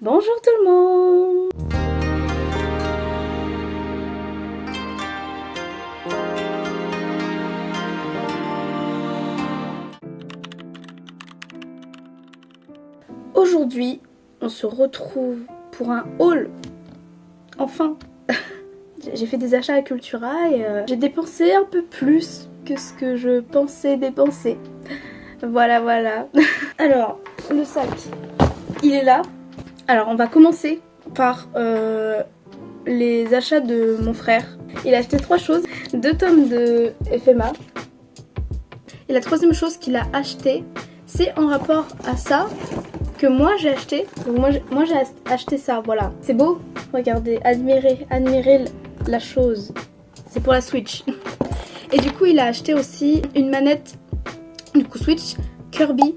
Bonjour tout le monde. Aujourd'hui, on se retrouve pour un haul. Enfin, j'ai fait des achats à Cultura et j'ai dépensé un peu plus que ce que je pensais dépenser. Voilà. Alors, le sac, il est là. Alors, on va commencer par les achats de mon frère. Il a acheté 3 choses, 2 tomes de FMA. Et la troisième chose qu'il a acheté, c'est en rapport à ça que moi j'ai acheté. Donc moi j'ai acheté ça, voilà. C'est beau, regardez, admirez la chose. C'est pour la Switch. Et du coup il a acheté aussi une manette, du coup Switch, Kirby,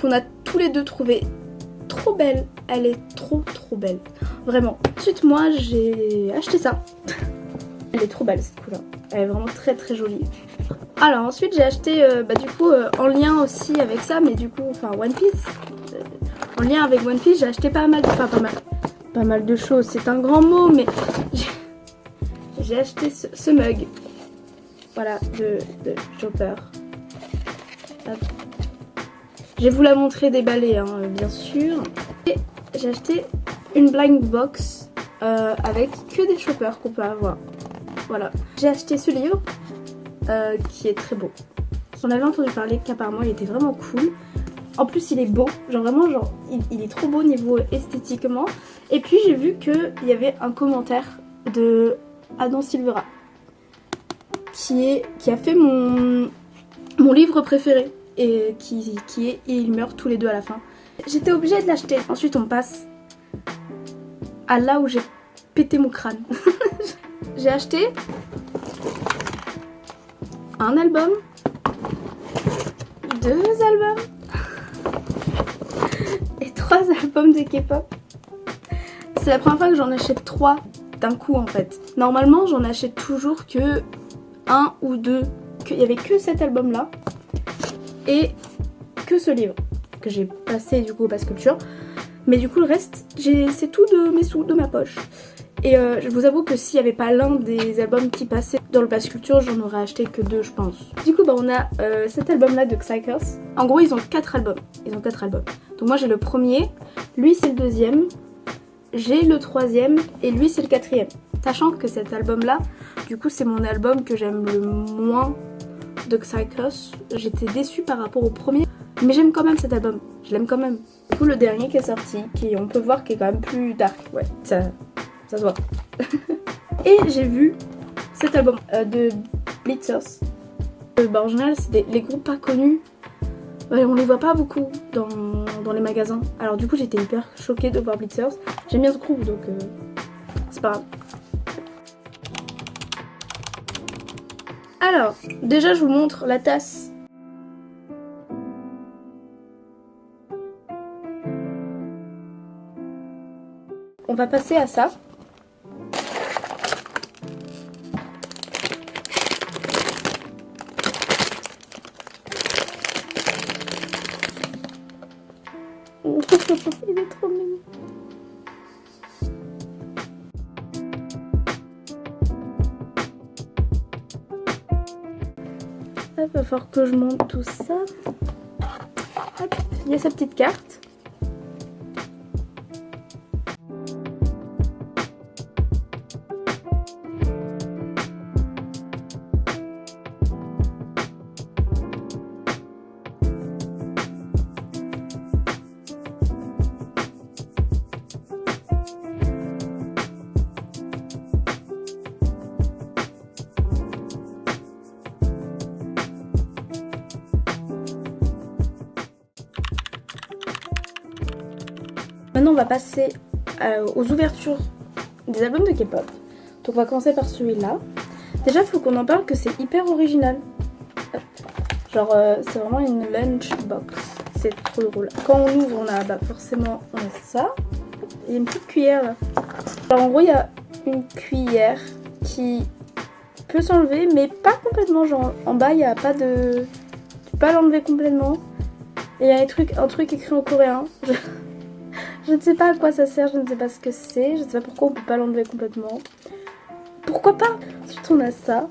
qu'on a tous les deux trouvé trop belle. Elle est trop belle, vraiment. Ensuite moi j'ai acheté ça. Elle est trop belle cette couleur. Elle est vraiment très jolie. Alors ensuite j'ai acheté du coup en lien aussi avec ça, mais du coup enfin One Piece. En lien avec One Piece j'ai acheté pas mal de choses, c'est un grand mot, mais j'ai acheté ce mug. Voilà, de Chopper. Hop. Je vais vous la montrer déballée hein, bien sûr. Et j'ai acheté une blind box avec que des Choppers qu'on peut avoir. Voilà. J'ai acheté ce livre qui est très beau. J'en avais entendu parler qu'apparemment il était vraiment cool. En plus il est beau, genre vraiment genre il est trop beau niveau esthétiquement. Et puis j'ai vu qu'il y avait un commentaire de Adam Silvera qui a fait mon livre préféré et qui est Et ils meurent tous les deux à la fin. J'étais obligée de l'acheter. Ensuite on passe à là où j'ai pété mon crâne. J'ai acheté un album, 2 albums et 3 albums de K-pop. C'est la première fois que j'en achète 3 d'un coup en fait. Normalement j'en achète toujours que 1 ou 2. Il n'y avait que cet album là et que ce livre que j'ai passé du coup au Pass Culture. Mais du coup le reste c'est tout de mes sous, de ma poche. Et je vous avoue que s'il n'y avait pas l'un des albums qui passait dans le Pass Culture, j'en aurais acheté que 2 je pense. Du coup on a cet album là de Psychos. En gros ils ont 4 albums. Donc moi j'ai le premier, lui c'est le deuxième, j'ai le troisième et lui c'est le quatrième. Sachant que cet album là, du coup c'est mon album que j'aime le moins de Psychos. J'étais déçue par rapport au premier, mais j'aime quand même cet album, je l'aime quand même. Du coup le dernier qui est sorti, qui on peut voir qui est quand même plus dark, ouais, ça se voit. Et j'ai vu cet album de Blitzers. En général c'est les groupes pas connus, on les voit pas beaucoup dans les magasins. Alors du coup j'étais hyper choquée de voir Blitzers. J'aime bien ce groupe donc c'est pas grave. Alors déjà je vous montre la tasse. On va passer à ça. Il est trop mignon. Il va falloir que je monte tout ça. Hop, il y a sa petite carte. Maintenant on va passer aux ouvertures des albums de K-pop. Donc on va commencer par celui-là. Déjà il faut qu'on en parle que c'est hyper original. Genre c'est vraiment une lunchbox. C'est trop drôle. Quand on ouvre on a forcément on a ça. Il y a une petite cuillère là. Alors en gros il y a une cuillère qui peut s'enlever mais pas complètement. Genre en bas il n'y a pas de... Tu peux pas l'enlever complètement. Et il y a un truc écrit en coréen. Je ne sais pas à quoi ça sert, je ne sais pas ce que c'est. Je ne sais pas pourquoi on peut pas l'enlever complètement. Pourquoi pas? Ensuite on a ça.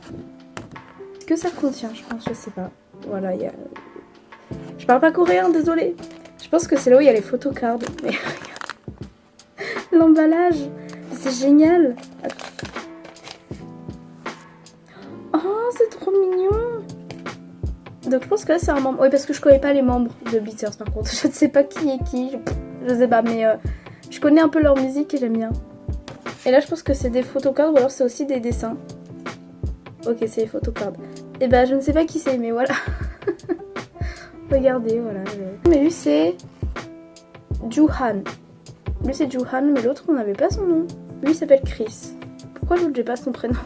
Que ça contient, je pense, je sais pas. Voilà, il y a... Je parle pas coréen, désolée. Je pense que c'est là où il y a les photocards. Mais l'emballage, c'est génial. Oh, c'est trop mignon. Donc je pense que là c'est un membre. Oui, parce que je connais pas les membres de BTS par contre. Je ne sais pas qui est qui. Je sais pas, mais je connais un peu leur musique et j'aime bien. Et là je pense que c'est des photocards ou alors c'est aussi des dessins. Ok, c'est les photocards. Et bah je ne sais pas qui c'est, mais voilà. Regardez, voilà. Mais lui c'est Juhan. Lui c'est Juhan, mais l'autre on n'avait pas son nom. Lui il s'appelle Chris. Pourquoi l'autre j'ai pas son prénom?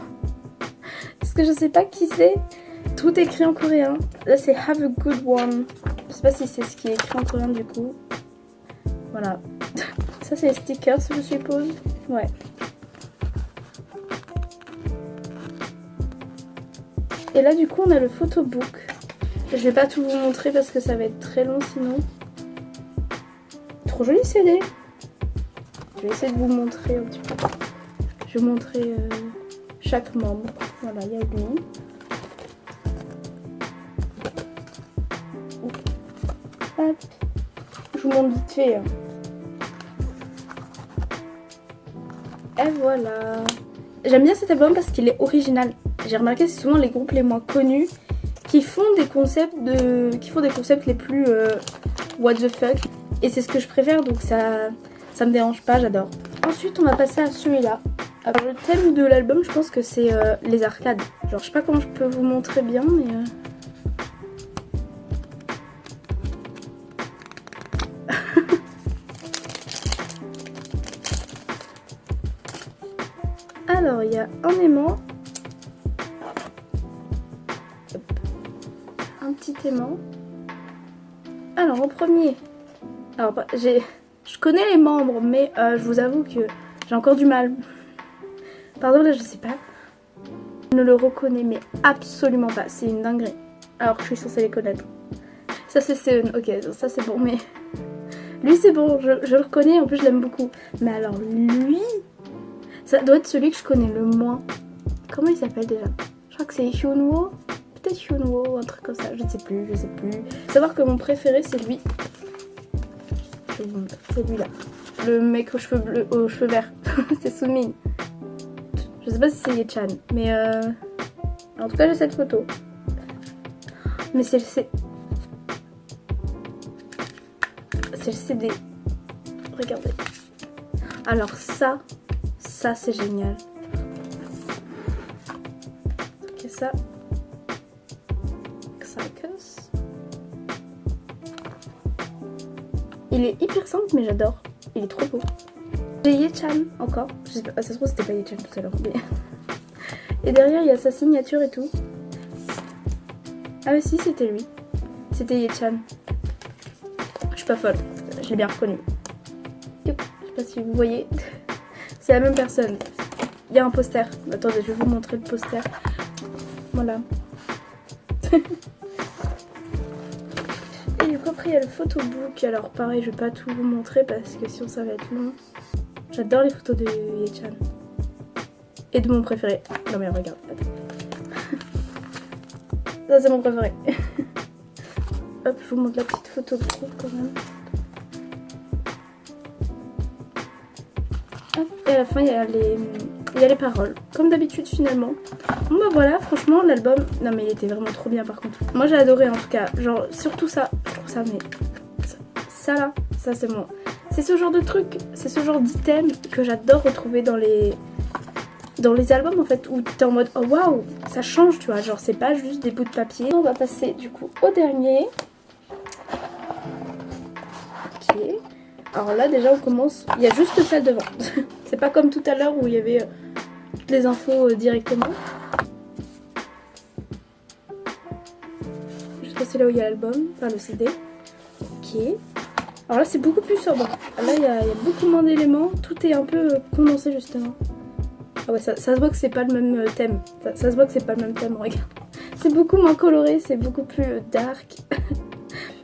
Parce que je sais pas qui c'est. Tout est écrit en coréen. Là c'est Have a good one. Je sais pas si c'est ce qui est écrit en coréen du coup. Voilà. Ça c'est les stickers je suppose. Ouais. Et là du coup on a le photobook. Je vais pas tout vous montrer parce que ça va être très long sinon. Trop joli CD. Je vais essayer de vous montrer un petit peu. Je vais vous montrer chaque membre. Voilà, il y a lui. Hop. Je vous montre vite fait. Et voilà. J'aime bien cet album parce qu'il est original. J'ai remarqué que c'est souvent les groupes les moins connus qui font des concepts les plus what the fuck. Et c'est ce que je préfère, donc ça me dérange pas, j'adore. Ensuite on va passer à celui-là. Alors le thème de l'album je pense que c'est les arcades. Genre je sais pas comment je peux vous montrer bien mais... Alors il y a un aimant. Hop. Un petit aimant. Alors en premier... Alors je connais les membres mais je vous avoue que j'ai encore du mal. Pardon là je sais pas. Je ne le reconnais mais absolument pas. C'est une dinguerie. Alors que je suis censée les connaître. Ça c'est Seun. Ok ça c'est bon mais... Lui c'est bon je le reconnais en plus je l'aime beaucoup. Mais alors lui... Ça doit être celui que je connais le moins. Comment il s'appelle déjà? Je crois que c'est Hyunwoo. Peut-être Hyunwoo ou un truc comme ça. Je ne sais plus. Faut savoir que mon préféré c'est lui. C'est lui là. Le mec aux cheveux bleus, aux cheveux verts. C'est Sumin. Je sais pas si c'est Ye-chan. Mais en tout cas j'ai cette photo. Mais c'est le CD. Regardez. Alors ça c'est génial. Ok ça. Xarcus. Il est hyper simple mais j'adore. Il est trop beau. J'ai Ye-chan encore. Je sais pas, ça se trouve c'était pas Ye-chan tout à l'heure. Mais... Et derrière il y a sa signature et tout. Ah mais si c'était lui. C'était Ye-chan. Je suis pas folle. Je l'ai bien reconnu. Je sais pas si vous voyez. C'est la même personne. Il y a un poster. Attendez, je vais vous montrer le poster. Voilà. Et du coup après il y a le photobook. Alors pareil je vais pas tout vous montrer parce que sinon ça va être long. J'adore les photos de Ye-chan. Et de mon préféré. Non mais regarde. Ça c'est mon préféré. Hop je vous montre la petite photo de groupe quand même. Hop, et à la fin il y a les paroles. Comme d'habitude finalement. Bon bah voilà, franchement l'album, non mais il était vraiment trop bien par contre. Moi j'ai adoré en tout cas, genre surtout ça, je trouve ça mais ça là, ça c'est moi. C'est ce genre de truc, c'est ce genre d'item que j'adore retrouver dans les albums en fait où t'es en mode oh waouh, ça change tu vois, genre c'est pas juste des bouts de papier. On va passer du coup au dernier. Ok. Alors là déjà on commence, il y a juste ça devant. C'est pas comme tout à l'heure où il y avait toutes les infos directement. C'est là où il y a l'album, enfin le CD. Ok. Alors là c'est beaucoup plus sobre. Là il y a beaucoup moins d'éléments. Tout est un peu condensé justement. Ah ouais ça se voit que c'est pas le même thème. Ça se voit que c'est pas le même thème, regarde. C'est beaucoup moins coloré, c'est beaucoup plus dark.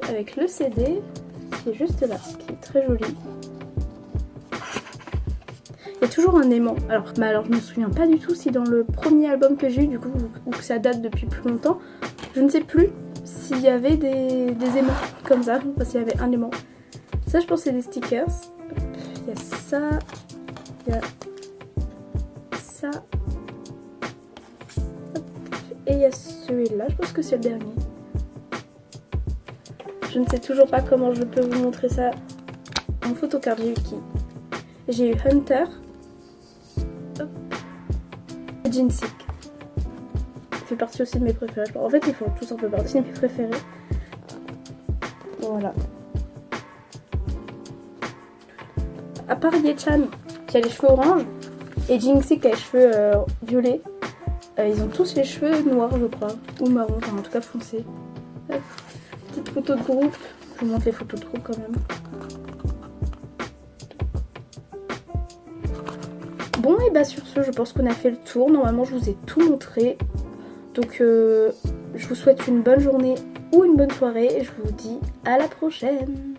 Avec le CD qui est juste là, qui est très joli. Il y a toujours un aimant. Alors je me souviens pas du tout si dans le premier album que j'ai eu du coup, ou que ça date depuis plus longtemps, je ne sais plus s'il y avait des aimants comme ça, enfin s'il y avait un aimant. Ça je pense c'est des stickers. Il y a ça, il y a ça, et il y a celui-là, je pense que c'est le dernier. Je ne sais toujours pas comment je peux vous montrer ça en photocard. J'ai eu qui? J'ai eu Hunter, et Jinsick. Ça fait partie aussi de mes préférés. En fait, ils font tous un peu partie de mes préférés. Voilà. À part Ye-chan qui a les cheveux orange et Jinsick qui a les cheveux violets, ils ont tous les cheveux noirs, je crois, ou marron, enfin en tout cas foncé. Petite photo de groupe. Je vous montre les photos de groupe quand même. Bon et bah sur ce je pense qu'on a fait le tour. Normalement je vous ai tout montré. Donc je vous souhaite une bonne journée ou une bonne soirée et je vous dis à la prochaine.